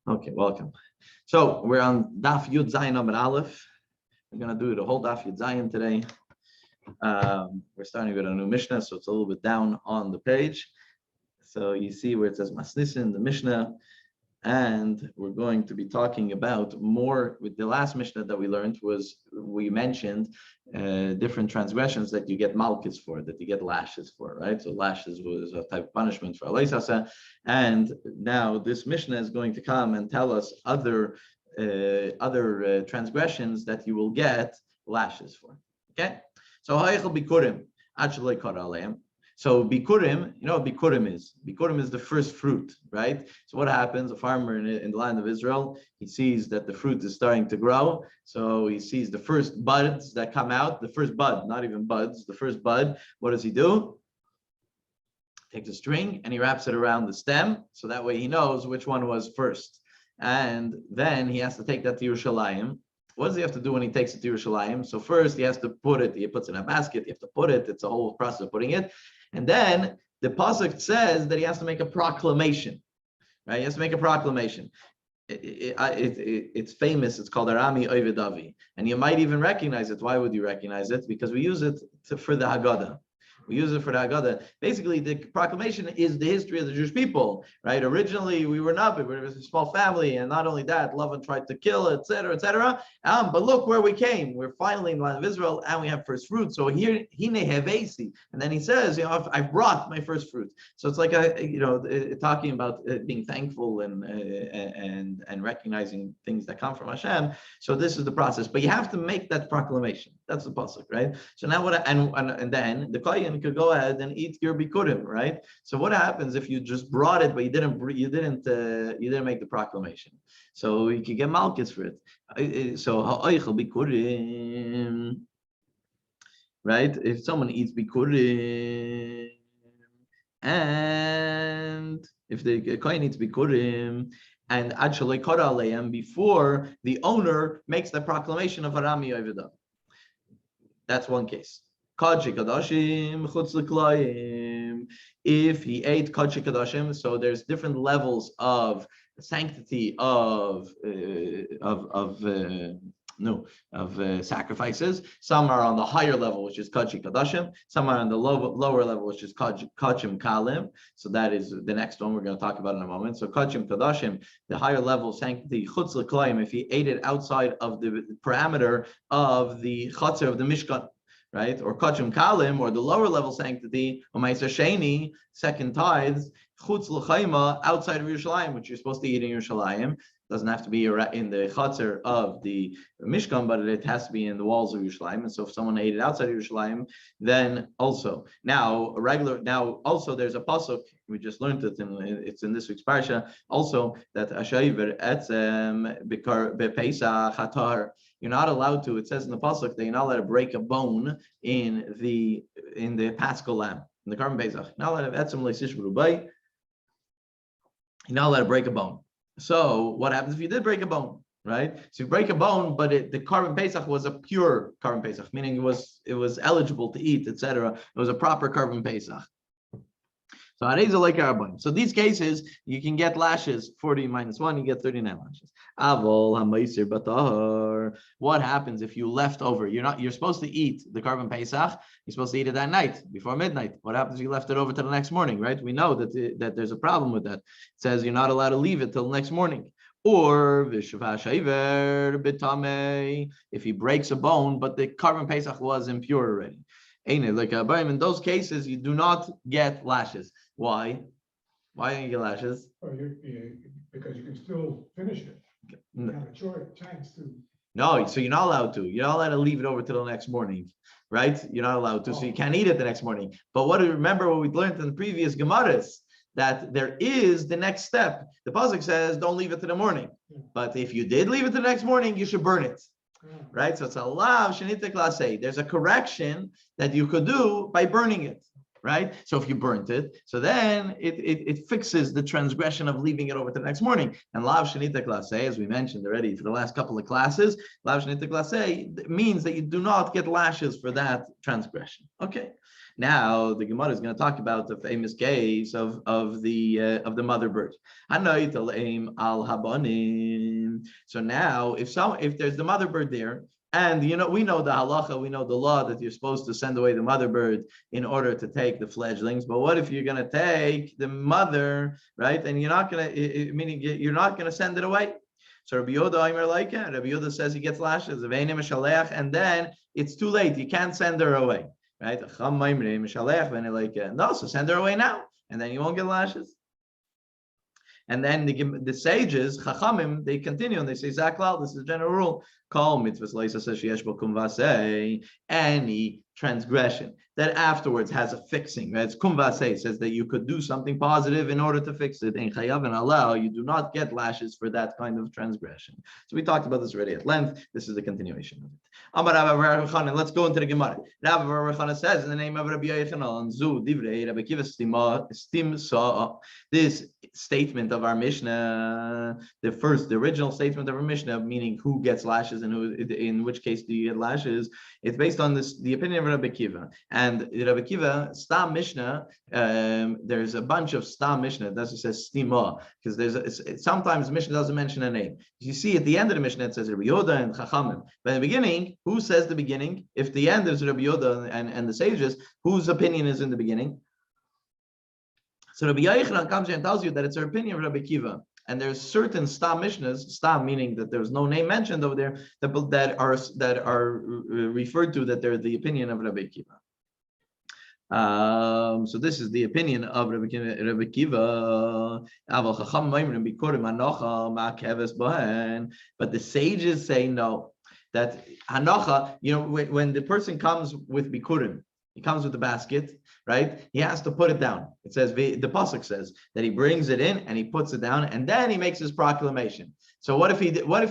Okay, welcome. So we're on Daf Yud Zayin Amud Aleph. We're going to do the whole Daf Yud Zayin today. We're starting with a new Mishnah, so it's a little bit down on the page. So you see where it says Masnisin, the Mishnah, and we're going to be talking about more. With the last Mishnah that we learned we mentioned different transgressions that you get malchus for, that you get lashes for, right? So lashes was a type of punishment for aleisasa, and now this Mishnah is going to come and tell us other transgressions that you will get lashes for. Okay, so ha'echel bikurim actually kara aleim. So bikurim, you know what bikurim is? Bikurim is the first fruit, right? So what happens? A farmer in the land of Israel, he sees that the fruit is starting to grow. So he sees the first buds that come out, the first bud, not even buds, the first bud. What does he do? Takes a string and he wraps it around the stem. So that way he knows which one was first. And then he has to take that to Yerushalayim. What does he have to do when he takes it to Yerushalayim? So first he has to put it, he puts it in a basket, you have to put it, it's a whole process of putting it. And then the pasuk says that he has to make a proclamation, right? He has to make a proclamation. It's famous. It's called Arami Oived Avi, and you might even recognize it. Why would you recognize it? Because we use it for the Haggadah. We use it for the Haggadah. Basically, the proclamation is the history of the Jewish people, right? Originally, we were not, we were a small family, and not only that, Lavan tried to kill, etc., etc. But look where we came. We're finally in the land of Israel, and we have first fruit. So here, hine hevesi, and then he says, I brought my first fruit. So it's like talking about being thankful and recognizing things that come from Hashem. So this is the process, but you have to make that proclamation. That's the pasuk, right? So now and then the kohen could go ahead and eat your bikurim, right? So what happens if you just brought it, but you didn't make the proclamation? So you could get malchus for it. So ha'oichel bikurim, right? If someone eats bikurim, and if the kohen eats bikurim, and actually kara aleim before the owner makes the proclamation of Harami Oived. That's one case. If he ate Kodshi Kadashim, so there's different levels of sanctity of sacrifices. Some are on the higher level, which is Kodshi Kadashim. Some are on the lower level, which is Kodshim Kalim. So that is the next one we're going to talk about in a moment. So Kodshim Kadashim, the higher level of sanctity, Chutz L'Klayim, if he ate it outside of the parameter of the Chatzar of the Mishkan, right? Or Kodshim Kalim, or the lower level sanctity, or Ma'aser Sheni, second tithes, Chutz L'Chayma, outside of Yerushalayim, which you're supposed to eat in Yerushalayim. Doesn't have to be in the Chatzar of the Mishkan, but it has to be in the walls of Yerushalayim. And so if someone ate it outside of Yerushalayim, then also. Now there's a pasuk, we just learned it, it's in this week's parsha, also that Ashayver Etzem Bepesach Hatar. You're not allowed to, it says in the pasuk that you're not allowed to break a bone in the Paschal lamb, in the Karban Pesach. You're not allowed to Etzem Leisish B'Rubai. You're not allowed to break a bone. So what happens if you did break a bone, right? So you break a bone, but the Karban Pesach was a pure Karban Pesach, meaning it was eligible to eat, etc. It was a proper Karban Pesach. So these cases, you can get lashes, 40 minus 1, you get 39 lashes. What happens if you left over? You're supposed to eat the Karban Pesach, you're supposed to eat it that night, before midnight. What happens if you left it over to the next morning, right? We know that there's a problem with that. It says you're not allowed to leave it till the next morning. Or if he breaks a bone, but the Karban Pesach was impure already. In those cases, you do not get lashes. Why? Why don't you get lashes? Because you can still finish it. You have a chance to. No, so you're not allowed to. You're not allowed to leave it over till the next morning, right? You're not allowed to, so you can't eat it the next morning. But remember what we learned in the previous Gemaras, that there is the next step. The pasuk says, don't leave it to the morning. But if you did leave it to the next morning, you should burn it. Right? So it's a lav shenitek lasei. There's a correction that you could do by burning it, right? So if you burnt it, so then it fixes the transgression of leaving it over to the next morning. And lav shenitek lasei, as we mentioned already for the last couple of classes, lav shenitek lasei means that you do not get lashes for that transgression. Okay. Now the Gemara is going to talk about the famous case of the mother bird. So now if there's the mother bird there, and we know the halacha, we know the law that you're supposed to send away the mother bird in order to take the fledglings. But what if you're going to take the mother, right? And you're not going to, meaning you're not going to send it away. So Rabbi Yehuda says he gets lashes, and then it's too late. You can't send her away, right? No, so send her away now, and then you won't get lashes. And then the sages, Chachamim, they continue and they say, Zaklal, this is the general rule. Kol mitzvahs leisa says sheyesh bo kumvasei, any transgression that afterwards has a fixing. Right? It's kumvasei, says that you could do something positive in order to fix it. And chayav and allow, you do not get lashes for that kind of transgression. So we talked about this already at length. This is the continuation of it. Let's go into the Gemara. Rabbi Baruch says in the name of Rabbi Yochanan, Zu divrei Rabbi Kiva stim sa. This statement of our Mishnah, the original statement of our Mishnah, meaning who gets lashes and who, in which case do you get lashes? It's based on the opinion of Rabbi Kiva. And Rabbi Kiva, Stam Mishnah, there's a bunch of Stam Mishnah. It doesn't say Stima, because sometimes Mishnah doesn't mention a name. You see at the end of the Mishnah, it says Rabbi Yehuda and Chachamim. But in the beginning, who says the beginning? If the end is Rabbi Yehuda and the sages, whose opinion is in the beginning? So Rabbi Yochanan comes here and tells you that it's her opinion of Rabbi Kiva. And there's certain Stam Mishnahs, Stam meaning that there's no name mentioned over there, that are referred to that they're the opinion of Rabbi Kiva. So this is the opinion of Rabbi Kiva. But the sages say no. That hanacha, when the person comes with bikurim, he comes with the basket, right? He has to put it down. It says, the pasuk says that he brings it in and he puts it down and then he makes his proclamation. So what if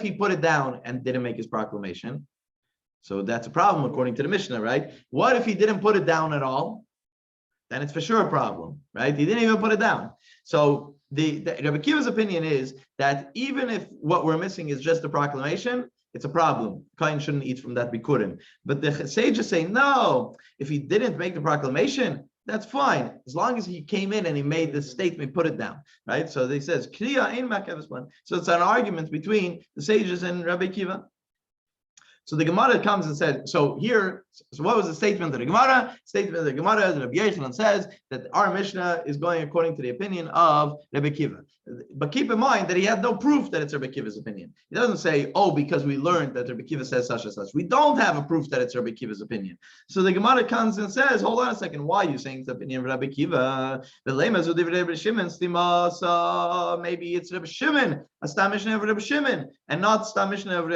he put it down and didn't make his proclamation? So that's a problem according to the Mishnah, right? What if he didn't put it down at all? Then it's for sure a problem, right? He didn't even put it down. So the Rabbi Kiva's opinion is that even if what we're missing is just a proclamation, it's a problem. Kain shouldn't eat from that bikurim. But the sages say, no, if he didn't make the proclamation, that's fine. As long as he came in and he made the statement, put it down, right? So they says, Kriya in Makkos. So it's an argument between the sages and Rabbi Kiva. So the Gemara comes and said, so what was the statement of the Gemara? Statement of the Gemara is Rabbi Yochanan says that our Mishnah is going according to the opinion of Rabbi Kiva. But keep in mind that he had no proof that it's Rabbi Kiva's opinion. He doesn't say, because we learned that Rabbi Kiva says such and such. We don't have a proof that it's Rabbi Kiva's opinion. So the Gemara comes and says, hold on a second, why are you saying it's the opinion of Rabbi Kiva? Maybe it's Rabbi Shimon, a Stam Mishnah of Rabbi Shimon, and not Stam Mishnah of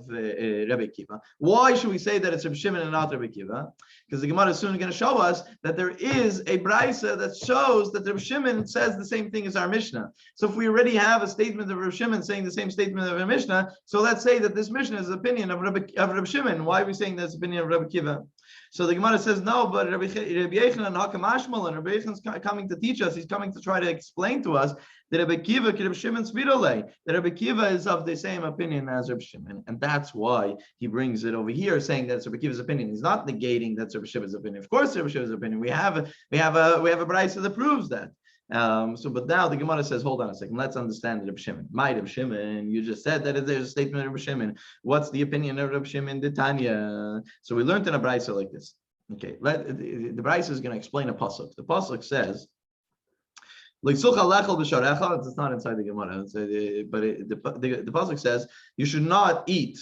Rabbi Kiva. Why should we say that it's Rabbi Shimon and not Rabbi Kiva? Because the Gemara is soon going to show us that there is a brisa that shows that Rabbi Shimon says the same thing as our Mishnah. So if we already have a statement of Rabbi Shimon saying the same statement of our Mishnah, so let's say that this Mishnah is the opinion of Rabbi Shimon. Why are we saying that's the opinion of Rabbi Kiva? So the Gemara says no, but Rabbi Yochanan Hakam Ashmal, and Rabbi Yochanan's coming to teach us. He's coming to try to explain to us that Rabbi Kiva, Rabbi Shimon Svirole, that Rabbi Kiva is of the same opinion as Rabbi Shimon, and that's why he brings it over here, saying that's Rabbi Kiva's opinion. He's not negating that's Rabbi Shimon's opinion. Of course, Rabbi Shimon's opinion. We have a brisa that proves that. But now the Gemara says, hold on a second, let's understand Rabbi Shimon. My Rabbi Shimon, you just said that there's a statement of Rabbi Shimon. What's the opinion of Rabbi Shimon the Tanya? So we learned in a brisa like this. Okay, the brisa is going to explain a pasuk. The pasuk says, it's not inside the Gemara, but the pasuk says you should not eat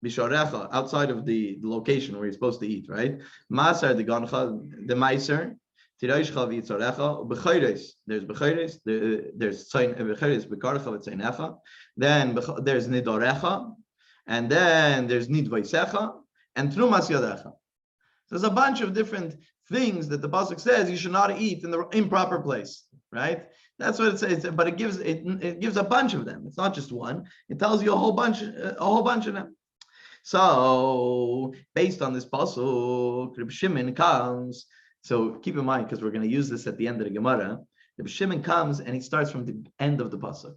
bisharecha outside of the location where you're supposed to eat, right? Masar the gancha, the meiser, tiraishcha v'yitzarecha, b'chayres. There's b'chayres. There's tzayin b'chayres b'karcha v'tzaynecha. Then there's nidorecha, and then there's nidvaisecha and trumas yadecha. There's a bunch of different things that the pasuk says you should not eat in the improper place, right? That's what it says, but it gives a bunch of them. It's not just one. It tells you a whole bunch of them. So based on this pasuk, Reb Shimon comes. So keep in mind, because we're going to use this at the end of the Gemara. Reb Shimon comes and he starts from the end of the pasuk.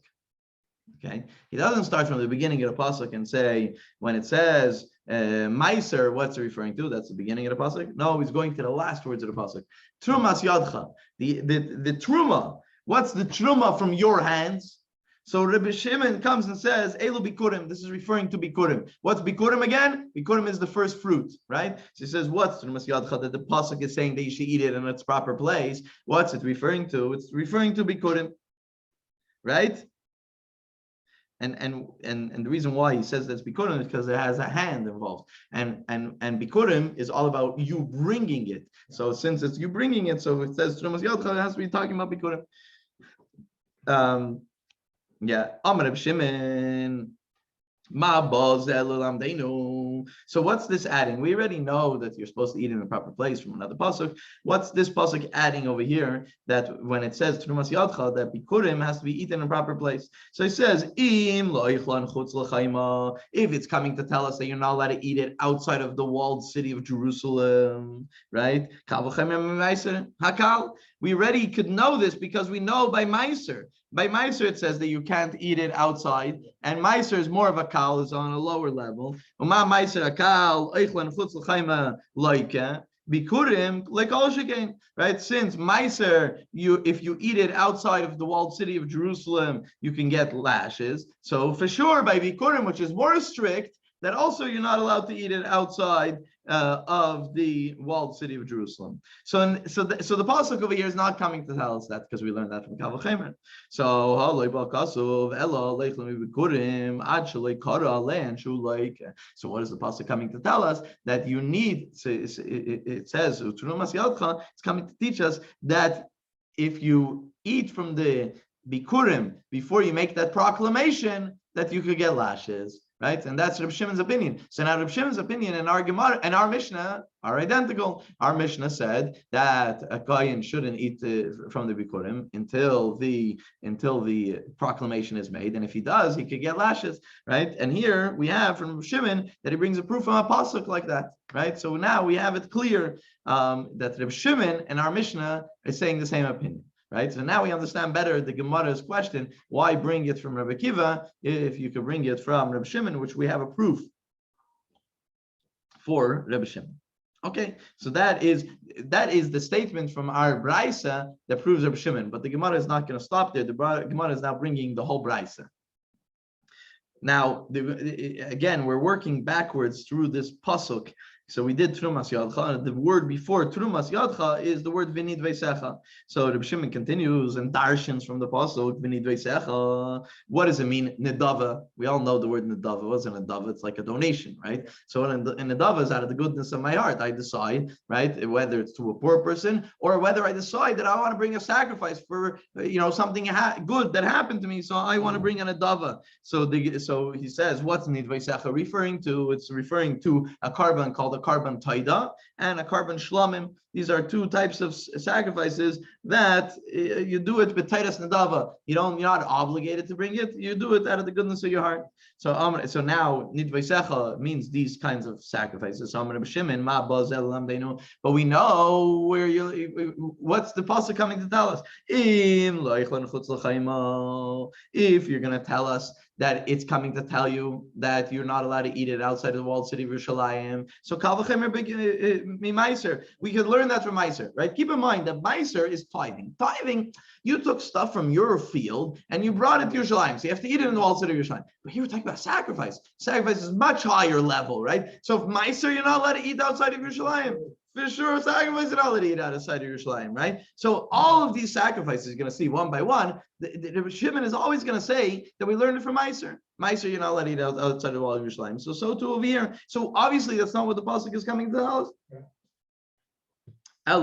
Okay, he doesn't start from the beginning of the pasuk and say when it says Meiser, what's it referring to? That's the beginning of the pasuk. No, he's going to the last words of the pasuk. Trumas yadcha, the truma. What's the truma from your hands? So Rabbi Shimon comes and says, Elu bikurim. This is referring to bikurim. What's bikurim again? Bikurim is the first fruit, right? So he says, what's trumas yadcha? That the pasuk is saying that you should eat it in its proper place. What's it referring to? It's referring to bikurim, right? And the reason why he says that's bikurim is because it has a hand involved, and bikurim is all about you bringing it. So since it's you bringing it, so it says trumas yadcha, it has to be talking about bikurim. Yeah, Amar Reb Shimon. So what's this adding? We already know that you're supposed to eat in a proper place from another pasuk. What's this pasuk adding over here? That when it says Trumas Yadcha, that bikurim has to be eaten in a proper place. So it says if it's coming to tell us that you're not allowed to eat it outside of the walled city of Jerusalem, right? We already could know this because we know by Meiser. By Meiser, it says that you can't eat it outside, and Meiser is more of a kal, is on a lower level. Bikurim like all shekain, right? Since Meiser, if you eat it outside of the walled city of Jerusalem, you can get lashes. So for sure, by Bikurim, which is more strict, that also you're not allowed to eat it outside of the walled city of Jerusalem. So the pasuk over here is not coming to tell us that because we learned that from Kal V'Chemer. So what is the pasuk coming to tell us? That you need. It says it's coming to teach us that if you eat from the bikurim before you make that proclamation, that you could get lashes. Right, and that's Reb Shimon's opinion. So now Reb Shimon's opinion and our Gemara and our Mishnah are identical. Our Mishnah said that a kohen shouldn't eat from the bikurim until the proclamation is made, and if he does, he could get lashes. Right, and here we have from Reb Shimon that he brings a proof from a pasuk like that. Right, so now we have it clear that Reb Shimon and our Mishnah is saying the same opinion. Right, so now we understand better the Gemara's question: why bring it from Rabbi Kiva if you could bring it from Rabbi Shimon, which we have a proof for Rabbi Shimon? Okay, so that is the statement from our Braisa that proves Rabbi Shimon. But the Gemara is not going to stop there. The Gemara is now bringing the whole Braisa. Now, again, we're working backwards through this pasuk. So we did Trumas Yadcha. The word before Trumas Yadcha is the word Vinid Veisecha. So Reb Shimon continues and darshans from the pasuk Vinid Veisecha. What does it mean? Nedava. We all know the word Nedava. What's a Nedava? It's like a donation, right? So in Nedava is out of the goodness of my heart. I decide, right, whether it's to a poor person or whether I decide that I want to bring a sacrifice for something good that happened to me. So I want to bring an Nedava. So he says, what's Nid Veisecha referring to? It's referring to a carbon called a carbon taida and a carbon shlamim. These are two types of sacrifices that you do it with taidas nadava. You're not obligated to bring it. You do it out of the goodness of your heart. So now nidveisecha means these kinds of sacrifices. So but we know what's the pasuk coming to tell us? If you're going to tell us that it's coming to tell you that you're not allowed to eat it outside of the walled city of Yerushalayim. So Kal V'Chemer Meiser. We could learn that from Meiser, right? Keep in mind that Meiser is tithing. Tithing, you took stuff from your field and you brought it to Yerushalayim. So you have to eat it in the walled city of Yerushalayim. But here we're talking about sacrifice. Sacrifice is much higher level, right? So if Meiser, you're not allowed to eat outside of Yerushalayim. For sure, sacrifice and all that eat outside of Yerushalayim, right? So all of these sacrifices you're going to see one by one. The Shimon is always going to say that we learned it from Meiser. Meiser, you're not allowed to eat outside of the wall of Yerushalayim. So too over here. So obviously that's not what the pasuk is coming to tell us. So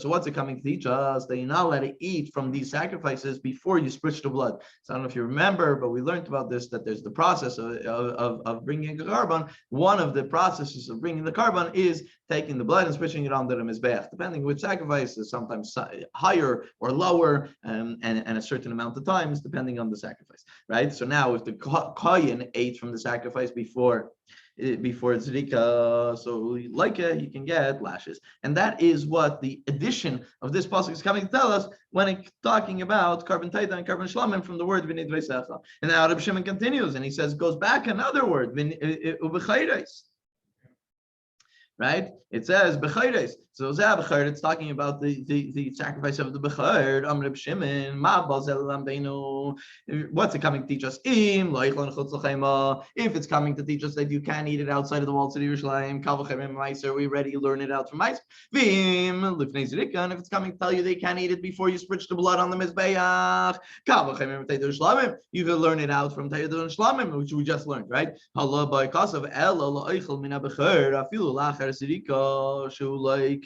what's it coming to teach us? That you're not allowed to eat from these sacrifices before you switch to blood. So I don't know if you remember, but we learned about this, that there's the process of bringing a carbon. One of the processes of bringing the carbon is taking the blood and switching it onto the mizbeach. Depending which sacrifice is sometimes higher or lower, and a certain amount of times, depending on the sacrifice, right? So now if the kohen ate from the sacrifice before before zrika. So like you can get lashes, and that is what the addition of this pasuk is coming to tell us when it's talking about carbon taita and carbon shlamim from the word v'nid v'secha. And now Reb Shimon continues, and he says goes back another word ubechayres. Right? It says bechayres. So it's talking about the sacrifice of the bechayr. Reb Shimon, ma bazel lamdeinu. What's it coming to teach us? If it's coming to teach us that you can't eat it outside of the walls of Yerushalayim, kal v'cherim meiser, we already learn it out from meiser. Vim lifnei zrika, and if it's coming to tell you they can't eat it before you spritz the blood on the mizbeach, kal v'cherim teidur shlamim, you can learn it out from teidur shlamim, which we just learned, right? Allah by kasav el la'oichel min habechayr afilu lachar zrika shu like.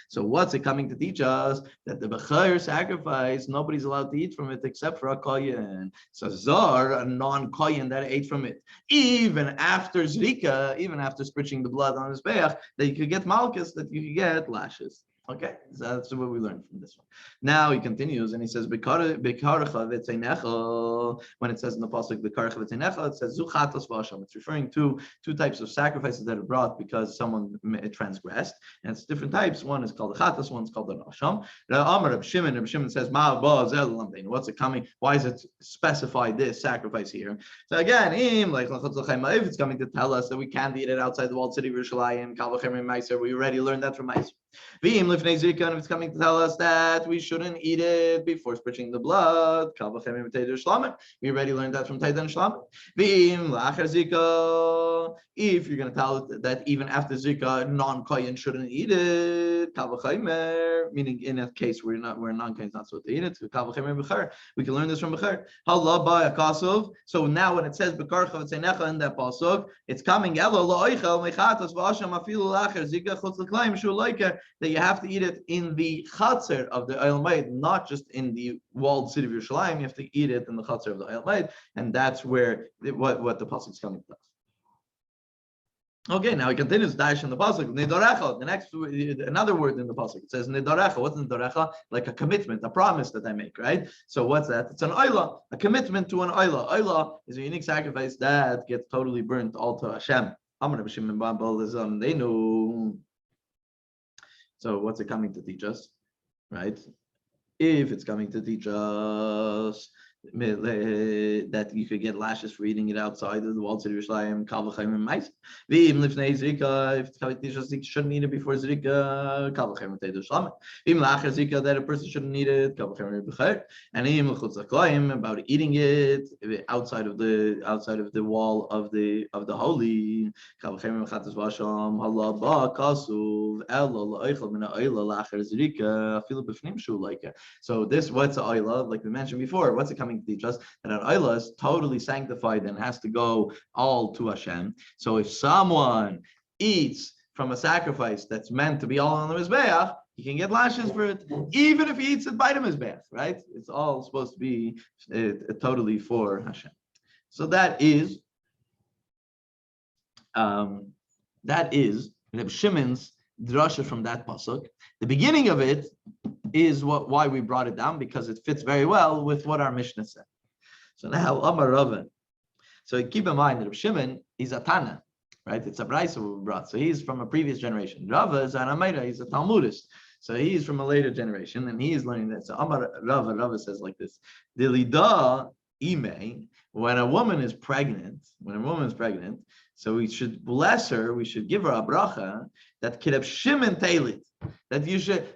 So what's it coming to teach us? That the bechayr sacrifice, nobody's allowed to eat from it except for a kohen. So zar, a non-kohen that ate from it, even after zrika, even after spritzing the blood on his beach, that you could get malchus, that you could get lashes. Okay, so that's what we learned from this one. Now he continues and he says, when it says in the pasuk, it says zuchatos v'asham. It's referring to two types of sacrifices that are brought because someone transgressed, and it's different types. One is called the chatos, one is called the asham. Reb Shimon says, what's it coming? Why is it specified this sacrifice here? So again, if it's coming to tell us that we can't eat it outside the walled city of Yerushalayim, we already learned that from Meiser. V'im lifnei zrika, and if it's coming to tell us that we shouldn't eat it before spritzing the blood, kal v'cherim teidur shlamim, we already learned that from teidur and shlamim. V'im la'achar zrika, if you're going to tell it that even after zrika, non-kohen shouldn't eat it, kal v'chemer, meaning in a case where non-kohen is not supposed to eat it, kal v'chemer b'char, we can learn this from b'char. Halal ba akasov. So now when it says b'karcha v'tzeinecha in that pasuk, it's coming elo la'oichel mechatos v'asham afilu la'achar zrika chutz l'klayim shu loiker, that you have to eat it in the chatzar of the Oil Maid, not just in the walled city of Yerushalayim. You have to eat it in the chatzar of the Oil Maid, and that's where what the pasuk is coming to us. Okay, now he continues dash in the pasuk. Nidorecha, the next another word in the pasuk. It says nidorecha. What's nidorecha? Like a commitment, a promise that I make, right? So what's that? It's an oila, a commitment to an oila. Oila is a unique sacrifice that gets totally burnt all to Hashem. They know. So what's it coming to teach us, right? If it's coming to teach us that you could get lashes for eating it outside of the walls of Yerushalayim, kal v'chemer meiser. V'im lifnei zrika, if it's coming to teach us you shouldn't eat it before zrika, kal v'chemer teidur shlamim. V'im la'achar zrika, that a person shouldn't eat it, kal v'chemer b'chayr. And im l'chutz l'klayim, about eating it outside of the wall of the holy, kal v'chemer b'chatas v'asham halal ba kasuv elo la'oichel min ha'oila la'achar zrika afilu b'fnim shu like. So this, what's a oila? Like we mentioned before, what's it coming to teach us? That an oila is totally sanctified and has to go all to Hashem. So if someone eats from a sacrifice that's meant to be all on the mizbeach, he can get lashes for it, even if he eats it by the mizbeach, right? It's all supposed to be totally for Hashem. So that is Reb Shimon's drasha from that pasuk. The beginning of it is why we brought it down, because it fits very well with what our Mishnah said. So now Amar Rava. So keep in mind that Reb Shimon is a Tana, right? It's a Braisa we brought. So he's from a previous generation. Rava is an Amaira, he's a Talmudist. So he's from a later generation, and he is learning that. So Amar Rava says like this: Dilida ime, when a woman is pregnant, so we should bless her, we should give her a bracha that Reb Shimon tailit, that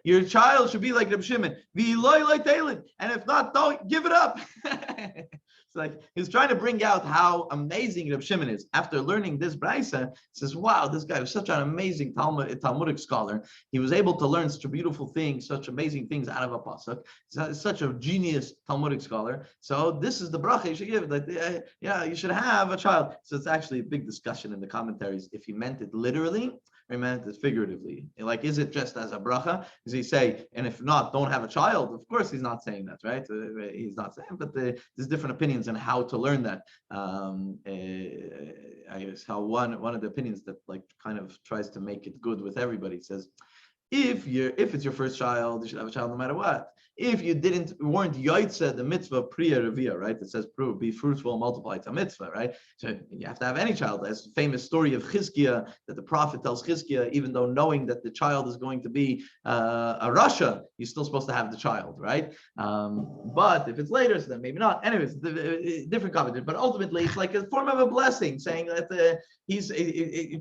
your child should be like Reb Shimon, and if not, don't give it up. It's like he's trying to bring out how amazing Reb Shimon is. After learning this brisa, he says, "Wow, this guy was such an amazing Talmudic scholar. He was able to learn such beautiful things, such amazing things out of a pasuk. He's such a genius Talmudic scholar. So this is the bracha you should give. That you should have a child." So it's actually a big discussion in the commentaries if he meant it literally or he meant it figuratively. Like, is it just as a bracha? Does he say, and if not, don't have a child? Of course, he's not saying that, right? He's not saying, but there's different opinions on how to learn that. I guess how one of the opinions that like kind of tries to make it good with everybody says, if it's your first child, you should have a child no matter what. if you weren't yoitze the mitzvah priya revia, right? It says be fruitful, multiply, it's a mitzvah, right? So you have to have any child. That's the famous story of Chizkiah that the prophet tells Chizkiah, even though knowing that the child is going to be a Rasha, you're still supposed to have the child, right? But if it's later, so then maybe not. Anyways, different comments. But ultimately, it's like a form of a blessing, saying that he's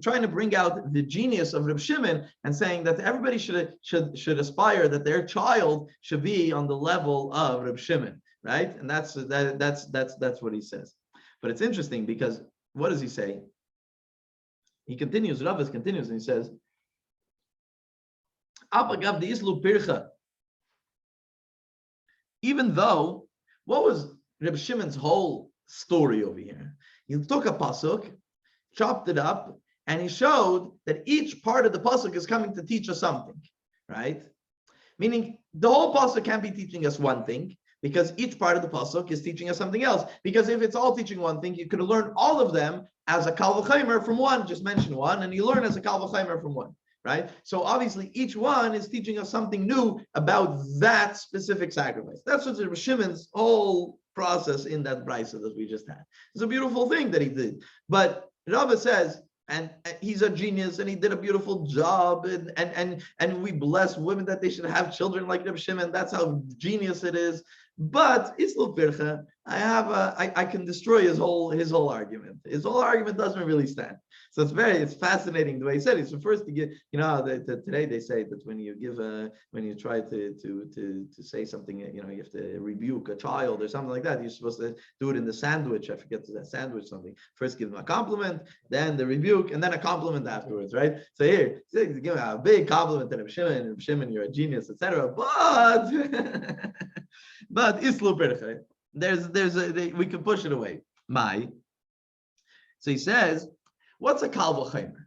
trying to bring out the genius of Reb Shimon and saying that everybody should aspire that their child should be on the level of Reb Shimon, right? And that's what he says. But it's interesting because what does he say? He continues, Rabbis continues, and he says, even though, what was Reb Shimon's whole story over here? He took a pasuk, chopped it up, and he showed that each part of the pasuk is coming to teach us something, right? Meaning the whole pasuk can't be teaching us one thing, because each part of the pasuk is teaching us something else. Because if it's all teaching one thing, you could learn all of them as a kal v'chomer from one. Just mention one, and you learn as a kal v'chomer from one, right? So obviously, each one is teaching us something new about that specific sacrifice. That's what Reb Shimon's whole process in that brisa that we just had. It's a beautiful thing that he did. But Rava says, and he's a genius, and he did a beautiful job, and we bless women that they should have children like Reb Shimon. That's how genius it is. But Islu Pircha, I can destroy his whole argument. His whole argument doesn't really stand. So it's fascinating the way he said it. So first to get, today they say that when you try to say something, you have to rebuke a child or something like that. You're supposed to do it in the sandwich. I forget that sandwich something. First give them a compliment, then the rebuke, and then a compliment afterwards, right? So here, give a big compliment to Reb Shimon, you're a genius, etc. But Islu Pircha, we can push it away. So he says, what's a kal v'chomer?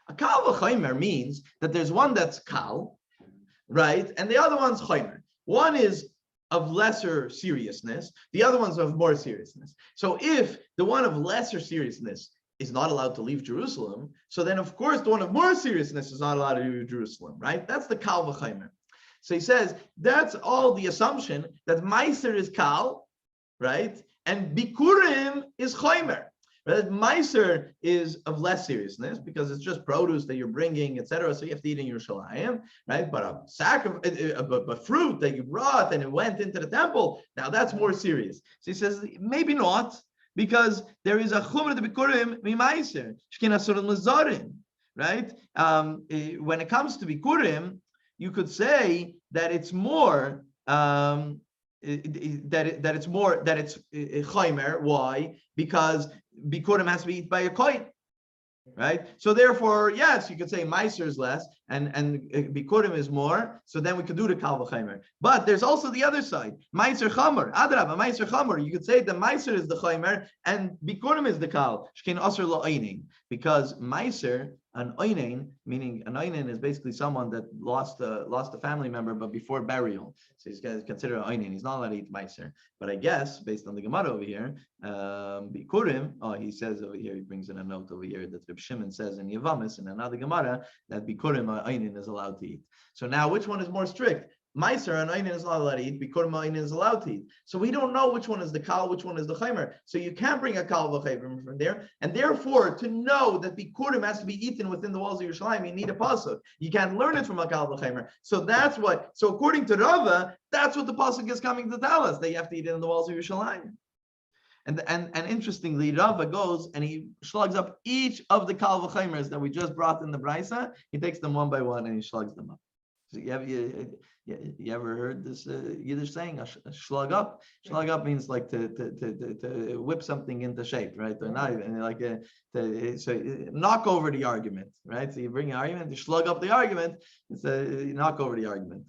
A kal v'chomer means that there's one that's kal, right, and the other one's chomer. One is of lesser seriousness, the other one's of more seriousness. So if the one of lesser seriousness is not allowed to leave Jerusalem, so then of course the one of more seriousness is not allowed to leave Jerusalem, right? That's the kal v'chomer. So he says that's all the assumption that Meiser is kal, right, and Bikurim is chomer. Right? Meiser is of less seriousness because it's just produce that you're bringing, etc. So you have to eat in Yerushalayim, right? But a fruit that you brought and it went into the temple, now that's more serious. So he says maybe not, because there is a chumra de Bikurim mimeiser shkin asur lezarim, right? When it comes to Bikurim, you could say that it's more that it's chomer. Why? Because bikurim has to be eaten by a kohen, right? So therefore, yes, you could say meiser is less and bikurim is more. So then we could do the kal v'chomer. But there's also the other side, meiser chomer. Adrabah, meiser chomer. You could say the meiser is the chomer and bikurim is the kal. Shkin asur la'oinin, because meiser, an oinen, meaning an oinen is basically someone that lost a family member, but before burial. So he's considered an oinen. He's not allowed to eat meiser. But I guess, based on the Gemara over here, bikurim, he says over here, he brings in a note over here that Reb Shimon says in Yavamis, in another Gemara, that bikurim, an oinen, is allowed to eat. So now, which one is more strict? Meiser and Einin is not allowed to eat, Bikurim Einin is allowed to eat. So we don't know which one is the Kal, which one is the Chomer. So you can't bring a Kal v'Chomer from there. And therefore, to know that Bikurim has to be eaten within the walls of Yerushalayim, you need a pasuk. You can't learn it from a Kal v'Chomer. So that's what. So according to Rava, that's what the pasuk is coming to tell us. That you have to eat it in the walls of Yerushalayim. And interestingly, Rava goes and he slugs up each of the Kal v'Chomers that we just brought in the Brisa. He takes them one by one and he slugs them up. So you ever heard this Yiddish saying, "Schlag up"? Schlag up means like to whip something into shape, right? Or not even like so knock over the argument, right? So you bring an argument, you schlag up the argument, you knock over the argument.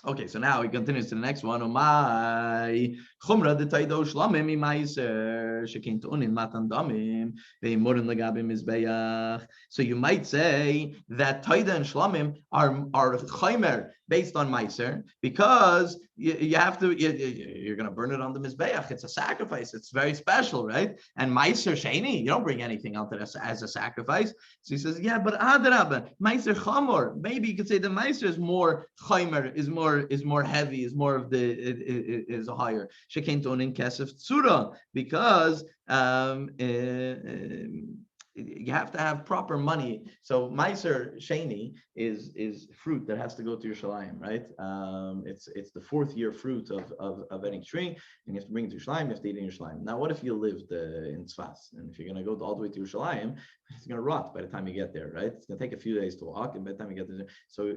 Okay, so now he continues to the next one. My chumra de taido shlamim imaiser shekin tunin matan damim ve'imorin legabim mizbeach. So you might say that taida and shlamim are chomer based on meiser because you have to you're going to burn it on the mizbeach. It's a sacrifice. It's very special, right? And meiser sheni, you don't bring anything out there as a sacrifice. So he says, yeah, but adrabah meiser chamor. Maybe you could say the meiser is more chomer, is more more heavy, is more of the is higher. Shekain tonin kesef tzura, because you have to have proper money. So Meiser Sheni is fruit that has to go to Yerushalayim, right? It's the fourth year fruit of any tree, and you have to bring it to Yerushalayim. You have to eat it in Yerushalayim. Now, what if you lived in Tzfas, and if you're going to go all the way to Yerushalayim, it's going to rot by the time you get there, right? It's going to take a few days to walk, and by the time you get there, so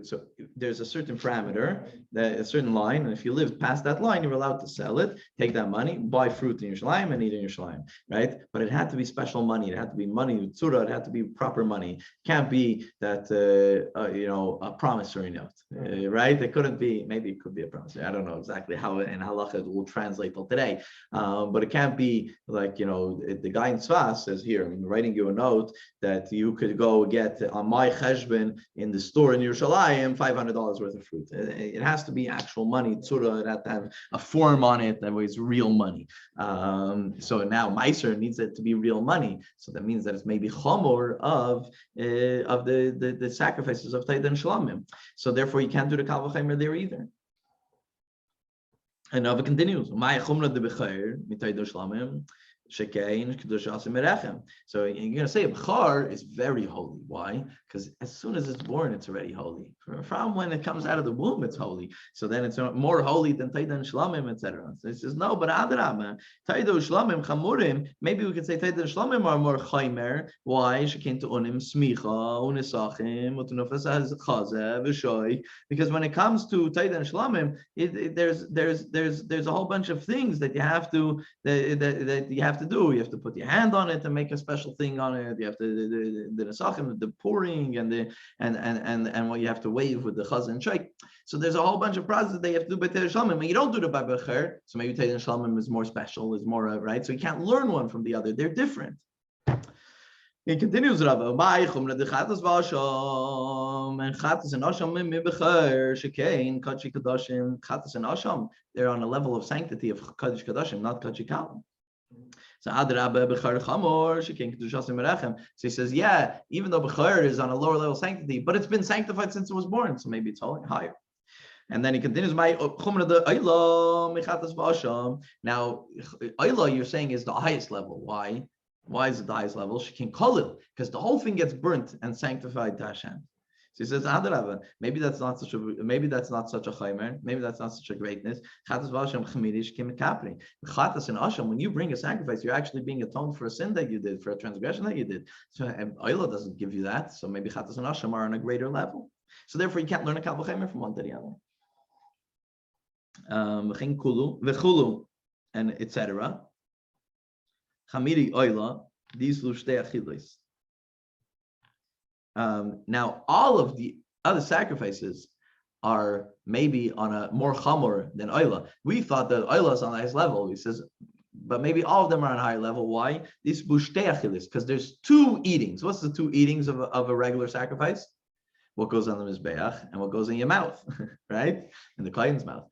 there's a certain parameter, a certain line, and if you live past that line, you're allowed to sell it, take that money, buy fruit in Yerushalayim, and eat in Yerushalayim, right? But it had to be special money. It had to be money. Tzura, it had to be proper money. It can't be that a promissory note, right? It couldn't be. Maybe it could be a promissory. I don't know exactly how in halacha it will translate till today, but it can't be like the guy in Tzfas says here, I'm writing you a note that you could go get on my cheshbon in the store in Yerushalayim $500 worth of fruit. It has to be actual money. Tzura, it had to have a form on it that was real money. So now Meiser needs it to be real money. So that means that it's maybe chomor of the sacrifices of Taida and Shalomim. So therefore, you can't do the Kal V'Chomer there either. And now it continues. So you're going to say a bechar is very holy. Why? Because as soon as it's born, it's already holy. From when it comes out of the womb, it's holy. So then it's more holy than Taida and Shlamim, etc. So it says no, but Adrama, Taida and Shlamim chamurim. Maybe we could say Taida and Shlamim are more chaymer. Why? Shekin to unim smicha unisachim utunufas has chaze v'shoy. Because when it comes to Taida and Shlamim, there's a whole bunch of things that you have to that you have to do. You have to put your hand on it and make a special thing on it. You have to the nesachim, the pouring, and what you have to wave with the chaz and shake. So there's a whole bunch of processes that you have to do by Teir Shalomim. When you don't do the by Becher, so maybe Teir Shalomim is more special, is more right. So you can't learn one from the other. They're different. It continues, Rabbi. And chatas and asham mibecher shekain kachi kadashim. Chatas and asham, they're on a level of sanctity of kadosh kadashim, not kachi kalim. So he says, yeah, even though Bechor is on a lower level of sanctity, but it's been sanctified since it was born, so maybe it's higher. And then he continues, now, Ayla, you're saying, is the highest level. Why? Why is it the highest level? She can call it, because the whole thing gets burnt and sanctified to Hashem. So he says, maybe that's not such a chaymer, maybe that's not such a greatness. Chatas and asham, when you bring a sacrifice, you're actually being atoned for a sin that you did, for a transgression that you did. So Oila doesn't give you that. So maybe chatas and asham are on a greater level. So therefore, you can't learn a kal v'chomer from one to the other. And etc. Chamiri Oila, these lushtei achilis. Now, all of the other sacrifices are maybe on a more chamor than Oila. We thought that Oila is on the highest level. He says, but maybe all of them are on a higher level. Why? This bushtei achilis, because there's two eatings. What's the two eatings of a regular sacrifice? What goes on the mizbeach and what goes in your mouth, right? In the kohen's mouth,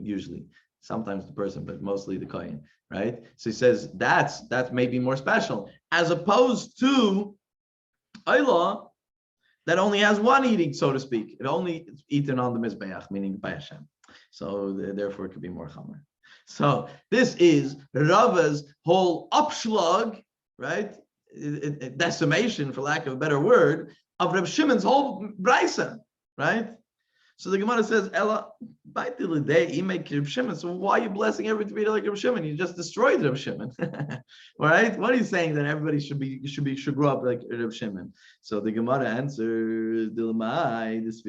usually. Sometimes the person, but mostly the kohen, right? So he says that's maybe more special, as opposed to Ayla that only has one eating, so to speak. It only is eaten on the mizbeach, meaning by Hashem. So therefore, it could be more chamer. So this is Rava's whole upshlag, right? Decimation, for lack of a better word, of Reb Shimon's whole brisa, right? So the Gemara says, "Ella, by the day he made Reb Shimon. So why are you blessing everybody to be like Reb Shimon? You just destroyed Reb Shimon, right? What are you saying that everybody should grow up like Reb Shimon?" So the Gemara answers, "Dilmai this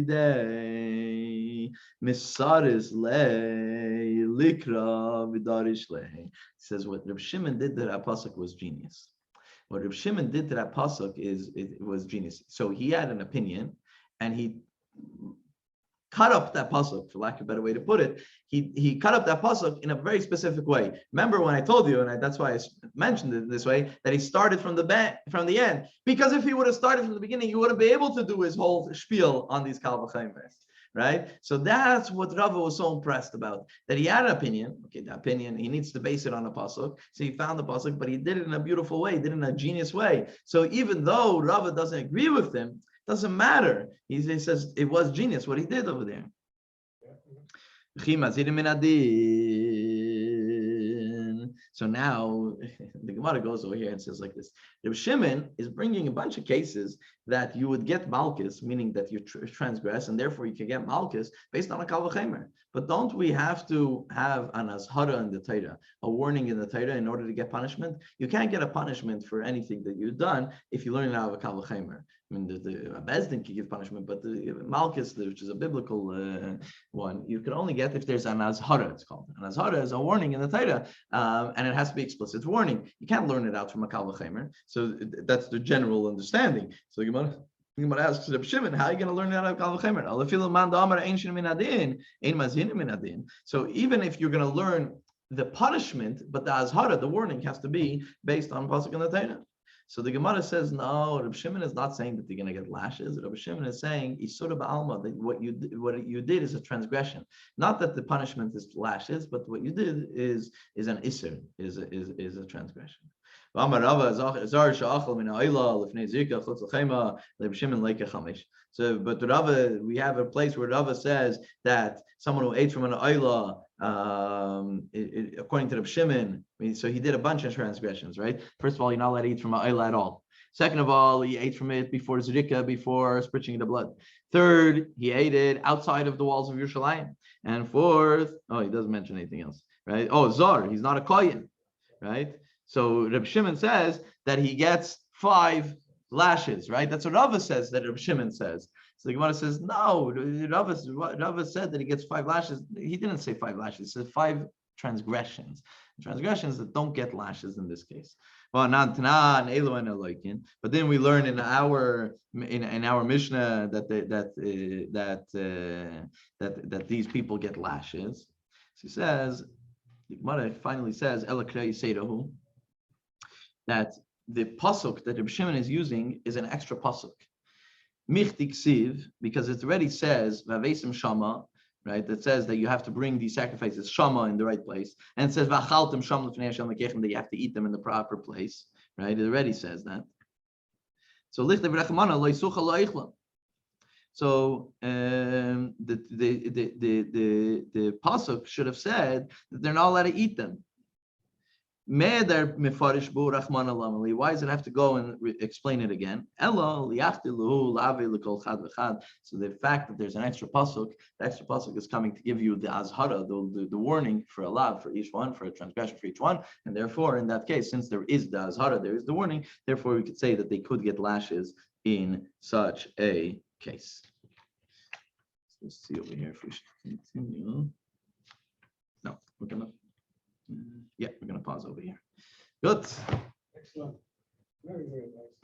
day misaris le likra vidarish le." He says what Reb Shimon did to that pasuk was genius. What Reb Shimon did to that pasuk was genius. So he had an opinion, and he cut up that pasuk, for lack of a better way to put it. He cut up that pasuk in a very specific way. Remember when I told you, and that's why I mentioned it this way, that he started from the end. Because if he would have started from the beginning, he wouldn't be able to do his whole spiel on these kal v'chomer, right? So that's what Rava was so impressed about, that he had an opinion. Okay, the opinion, he needs to base it on a pasuk. So he found the pasuk, but he did it in a beautiful way, did it in a genius way. So even though Rava doesn't agree with him, doesn't matter. He says it was genius what he did over there. So now the Gemara goes over here and says like this: Reb Shimon is bringing a bunch of cases that you would get malchus, meaning that you transgress, and therefore you can get malchus based on a kal v'chemer. But don't we have to have an azhara in the Torah, a warning in the Torah, in order to get punishment? You can't get a punishment for anything that you've done if you learn it out of a kal v'chemer. I mean, the Bezdin can give punishment, but the malchus, which is a biblical one, you can only get if there's an azhara. It's called an azhara is a warning in the Torah, and it has to be explicit warning. You can't learn it out from a kal v'chemer. So that's the general understanding. So the Gemara asks Reb Shimon, how are you going to learn it out of kal v'chemer? So even if you're going to learn the punishment, but the azhara, the warning, has to be based on pasuk in the Torah. So the Gemara says, no, Reb Shimon is not saying that they're going to get lashes. Reb Shimon is saying, Isura ba'alma, that what you did is a transgression. Not that the punishment is lashes, but what you did is an isur, is a transgression. So, but Rava, we have a place where Rava says that someone who ate from an oila, according to Reb Shimon, so he did a bunch of transgressions, right? First of all, you're not allowed to eat from an oila at all. Second of all, he ate from it before zrika, before spritching the blood. Third, he ate it outside of the walls of Yerushalayim. And fourth, he doesn't mention anything else, right? Zar, he's not a kohen, right? So Reb Shimon says that he gets 5 lashes, right? That's what Rava says that Reb Shimon says. So the Gemara says, no, Rava said that he gets 5 lashes. He didn't say 5 lashes. He said 5 transgressions. Transgressions that don't get lashes in this case. But then we learn in our Mishnah that these people get lashes. So he says, the Gemara finally says, that the pasuk that Reb Shimon is using is an extra pasuk. Michtik siv, because it already says vavesim shama, right? That says that you have to bring these sacrifices shama in the right place, and it says vachaltem shama l'fnei Hashem lekechem, that you have to eat them in the proper place, right? It already says that. So lichtei v'rachmana lo yisucha lo eichlam. So the pasuk should have said that they're not allowed to eat them. Why does it have to go and explain it again? So the fact that there's an extra pasuk, the extra pasuk is coming to give you the azhara, the warning for a lav for each one, for a transgression for each one, and therefore in that case, since there is the azhara, there is the warning. Therefore, we could say that they could get lashes in such a case. Let's see over here if we should continue. No, we're gonna pause over here. Good. Excellent. Very, very nice.